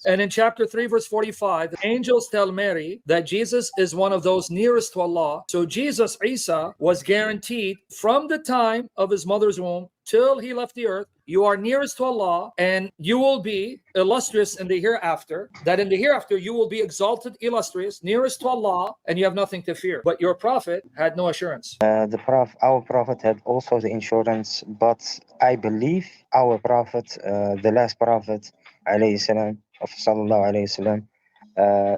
And in chapter 3, verse 45, the angels tell Mary that Jesus is one of those nearest to Allah. So Jesus, Isa, was guaranteed from the time of his mother's womb till he left the earth, you are nearest to Allah, and you will be illustrious in the hereafter. That in the hereafter, you will be exalted, illustrious, nearest to Allah, and you have nothing to fear. But your prophet had no assurance. Our prophet had also the insurance, but I believe our prophet, the last prophet, alayhi salam, of sallallahu alayhi salam,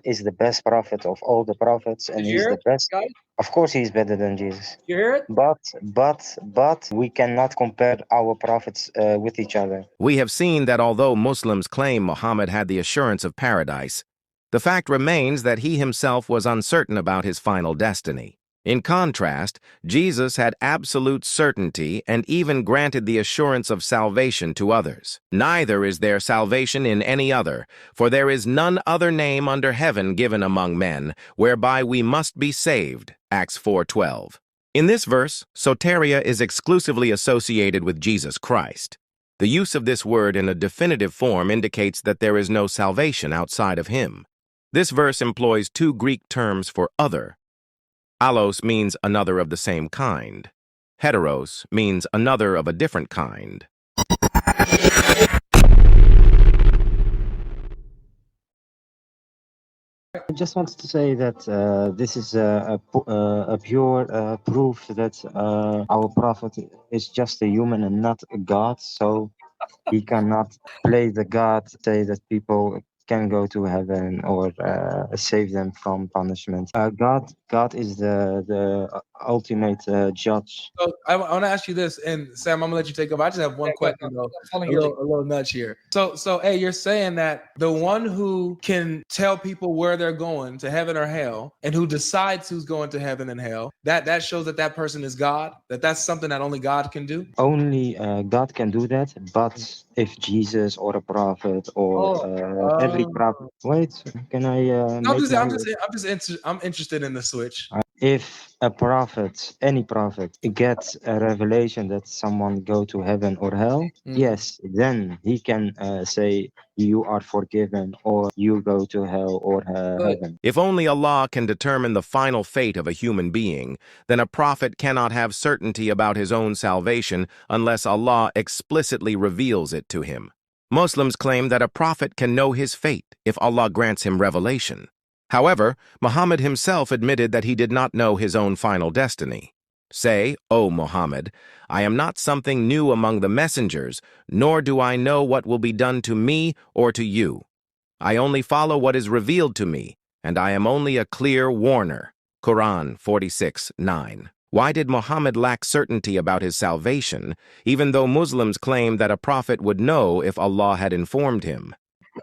is the best prophet of all the prophets, and he's the best. Guys? Of course, he's better than Jesus. You hear it? But we cannot compare our prophets with each other. We have seen that although Muslims claim Muhammad had the assurance of paradise, the fact remains that he himself was uncertain about his final destiny. In contrast, Jesus had absolute certainty and even granted the assurance of salvation to others. Neither is there salvation in any other, for there is none other name under heaven given among men, whereby we must be saved. Acts 4:12. In this verse, soteria is exclusively associated with Jesus Christ. The use of this word in a definitive form indicates that there is no salvation outside of him. This verse employs two Greek terms for other. Allos means another of the same kind. Heteros means another of a different kind. I just wanted to say that this is a pure proof that our prophet is just a human and not a god, so he cannot play the god, say that people can go to heaven or save them from punishment. God is the ultimate judge. So I want to ask you this, and Sam, I'm gonna let you take over. I just have one question, though. A little nudge here. So, hey, you're saying that the one who can tell people where they're going to heaven or hell, and who decides who's going to heaven and hell, that shows that that person is God. That's something that only God can do. Only God can do that, but if Jesus or a prophet or every prophet. Wait, can I? I'm interested in the switch. If a prophet, any prophet, gets a revelation that someone go to heaven or hell, yes, then he can say you are forgiven or you go to hell or heaven. If only Allah can determine the final fate of a human being, then a prophet cannot have certainty about his own salvation unless Allah explicitly reveals it to him. Muslims claim that a prophet can know his fate if Allah grants him revelation. However, Muhammad himself admitted that he did not know his own final destiny. Say, O Muhammad, I am not something new among the messengers, nor do I know what will be done to me or to you. I only follow what is revealed to me, and I am only a clear warner. Qur'an 46:9. Why did Muhammad lack certainty about his salvation, even though Muslims claim that a prophet would know if Allah had informed him?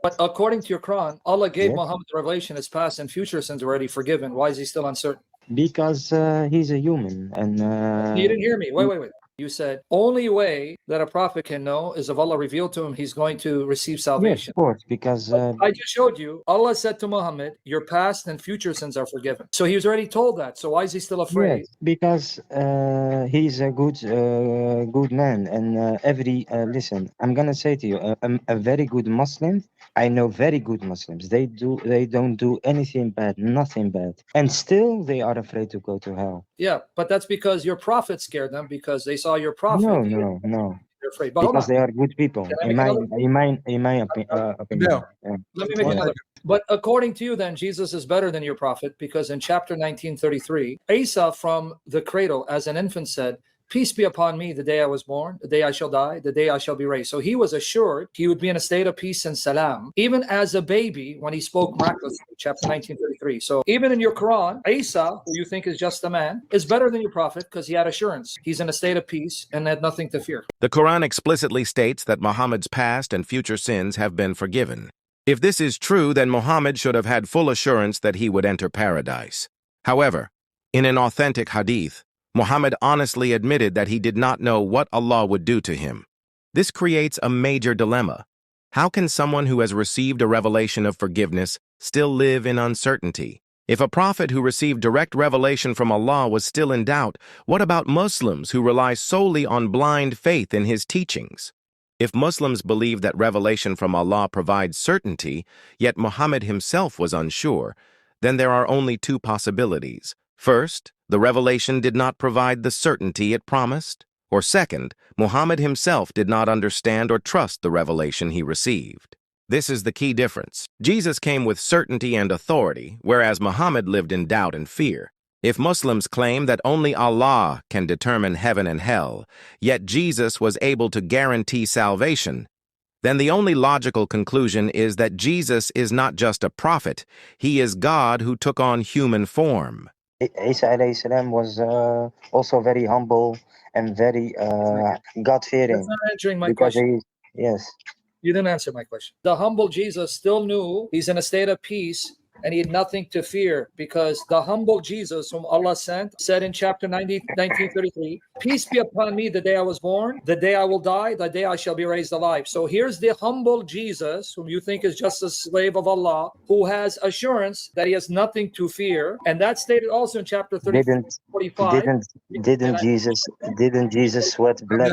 But according to your Quran, Allah gave Muhammad the revelation, his past and future sins already forgiven. Why is he still uncertain? Because he's a human. And you didn't hear me. Wait. You said only way that a prophet can know is if Allah revealed to him he's going to receive salvation. Yes, of course, because I just showed you, Allah said to Muhammad, your past and future sins are forgiven. So he was already told that. So why is he still afraid? Yes, because he's a good man. And listen, I'm gonna say to you, a very good Muslim. I know very good Muslims. They don't do anything bad, nothing bad, and still they are afraid to go to hell. Yeah, but that's because your prophet scared them because they saw your prophet. No. They're afraid. But because they are good people. In my opinion. No. Yeah. Let me make another. But according to you, then Jesus is better than your prophet because in chapter 19:33, Isa from the cradle as an infant said, "Peace be upon me the day I was born, the day I shall die, the day I shall be raised." So he was assured he would be in a state of peace and salam, even as a baby when he spoke miraculously, chapter 19:33. So even in your Quran, Isa, who you think is just a man, is better than your prophet because he had assurance. He's in a state of peace and had nothing to fear. The Quran explicitly states that Muhammad's past and future sins have been forgiven. If this is true, then Muhammad should have had full assurance that he would enter paradise. However, in an authentic hadith, Muhammad honestly admitted that he did not know what Allah would do to him. This creates a major dilemma. How can someone who has received a revelation of forgiveness still live in uncertainty? If a prophet who received direct revelation from Allah was still in doubt, what about Muslims who rely solely on blind faith in his teachings? If Muslims believe that revelation from Allah provides certainty, yet Muhammad himself was unsure, then there are only two possibilities. First, the revelation did not provide the certainty it promised. Or second, Muhammad himself did not understand or trust the revelation he received. This is the key difference. Jesus came with certainty and authority, whereas Muhammad lived in doubt and fear. If Muslims claim that only Allah can determine heaven and hell, yet Jesus was able to guarantee salvation, then the only logical conclusion is that Jesus is not just a prophet, he is God who took on human form. Isa alayhi salam was also very humble and very God-fearing. That's not answering my question. Yes. You didn't answer my question. The humble Jesus still knew he's in a state of peace and he had nothing to fear, because the humble Jesus whom Allah sent said in chapter 1933, peace be upon me the day I was born, the day I will die, the day I shall be raised alive. So here's the humble Jesus, whom you think is just a slave of Allah, who has assurance that he has nothing to fear. And that's stated also in chapter 45. Didn't Jesus sweat blood?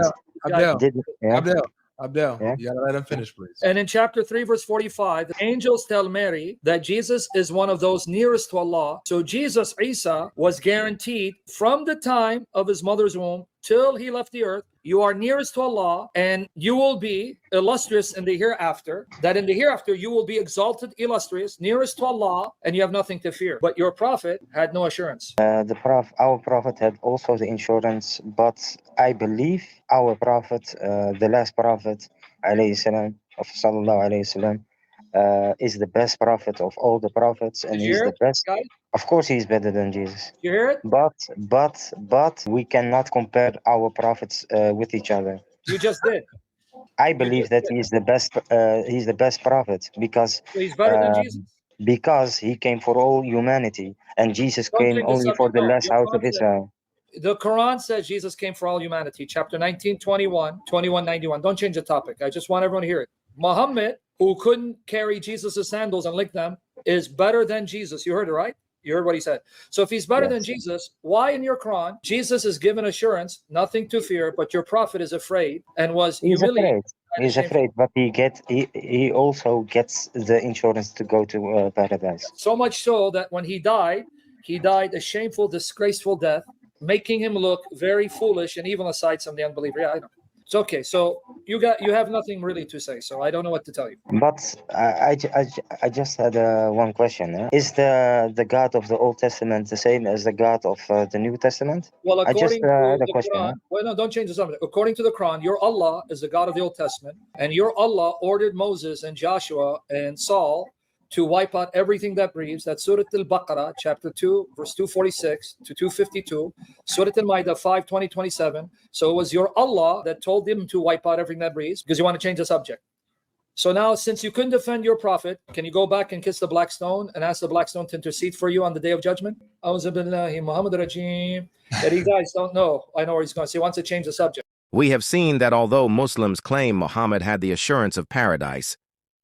Abdel, you gotta let him finish, please. And in chapter 3, verse 45, the angels tell Mary that Jesus is one of those nearest to Allah. So Jesus, Isa, was guaranteed from the time of his mother's womb till he left the earth, you are nearest to Allah and you will be illustrious in the hereafter, that in the hereafter you will be exalted, illustrious, nearest to Allah, and you have nothing to fear. But your prophet had no assurance. Our prophet had also the insurance, but I believe our prophet, the last prophet, alayhi salam, of sallallahu alayhi salam, is the best prophet of all the prophets, and he's the best. Guys? Of course, he's better than Jesus. You hear it? But we cannot compare our prophets with each other. You just did. I believe that he's the best. He's the best prophet because so he's better than Jesus. Because he came for all humanity, and Jesus came only for the last house of Israel. The Quran says Jesus came for all humanity. Chapter 19, 21, 91. Don't change the topic. I just want everyone to hear it. Muhammad, who couldn't carry Jesus' sandals and lick them, is better than Jesus. You heard it, right? You heard what he said. So if he's better than Jesus, why in your Quran, Jesus is given assurance, nothing to fear, but your prophet is afraid and was humiliated? He's afraid, but he also gets the insurance to go to paradise. So much so that when he died a shameful, disgraceful death, making him look very foolish and evil aside some of the unbeliever. Yeah, I know. It's okay. So you have nothing really to say. So I don't know what to tell you. But I just had one question. Is the God of the Old Testament the same as the God of the New Testament? Well, according to the Quran, well, no, don't change the subject. According to the Quran, your Allah is the God of the Old Testament, and your Allah ordered Moses and Joshua and Saul to wipe out everything that breathes. That's Surah Al-Baqarah, chapter 2, verse 246 to 252. Surah Al-Ma'idah 5, 20, 27. So it was your Allah that told them to wipe out everything that breathes, because you want to change the subject. So now, since you couldn't defend your prophet, can you go back and kiss the black stone and ask the black stone to intercede for you on the day of judgment? Auzu billahi Muhammad Rajim. That you guys don't know. I know where he's going. So he wants to change the subject. We have seen that although Muslims claim Muhammad had the assurance of paradise,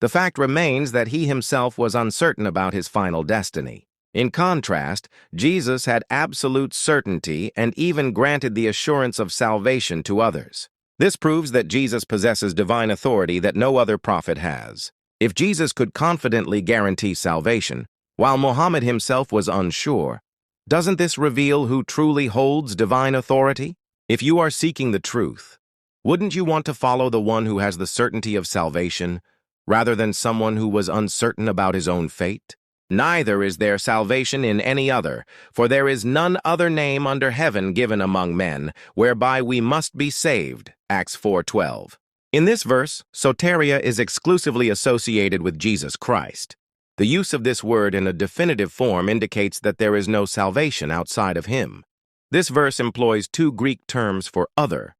the fact remains that he himself was uncertain about his final destiny. In contrast, Jesus had absolute certainty and even granted the assurance of salvation to others. This proves that Jesus possesses divine authority that no other prophet has. If Jesus could confidently guarantee salvation, while Muhammad himself was unsure, doesn't this reveal who truly holds divine authority? If you are seeking the truth, wouldn't you want to follow the one who has the certainty of salvation, rather than someone who was uncertain about his own fate? Neither is there salvation in any other, for there is none other name under heaven given among men, whereby we must be saved. Acts 4:12. In this verse, soteria is exclusively associated with Jesus Christ. The use of this word in a definitive form indicates that there is no salvation outside of him. This verse employs two Greek terms for other.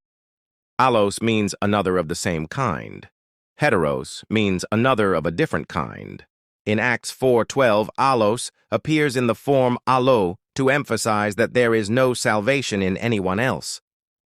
Allos means another of the same kind. Heteros means another of a different kind. In Acts 4:12, allos appears in the form allo to emphasize that there is no salvation in anyone else.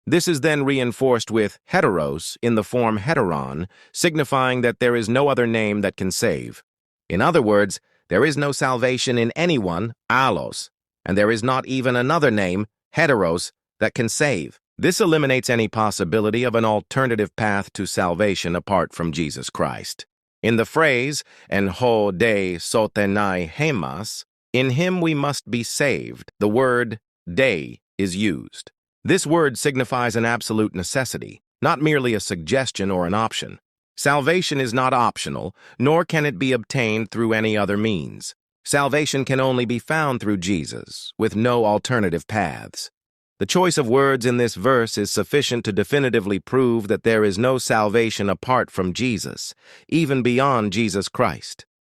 This is then reinforced with heteros in the form heteron, signifying that there is no other name that can save. In other words, there is no salvation in anyone, allos, and there is not even another name, heteros, that can save. This eliminates any possibility of an alternative path to salvation apart from Jesus Christ. In the phrase, "En ho de sotenai hemas," in him we must be saved, the word "de" is used. This word signifies an absolute necessity, not merely a suggestion or an option. Salvation is not optional, nor can it be obtained through any other means. Salvation can only be found through Jesus, with no alternative paths. The choice of words in this verse is sufficient to definitively prove that there is no salvation apart from Jesus, even beyond Jesus Christ.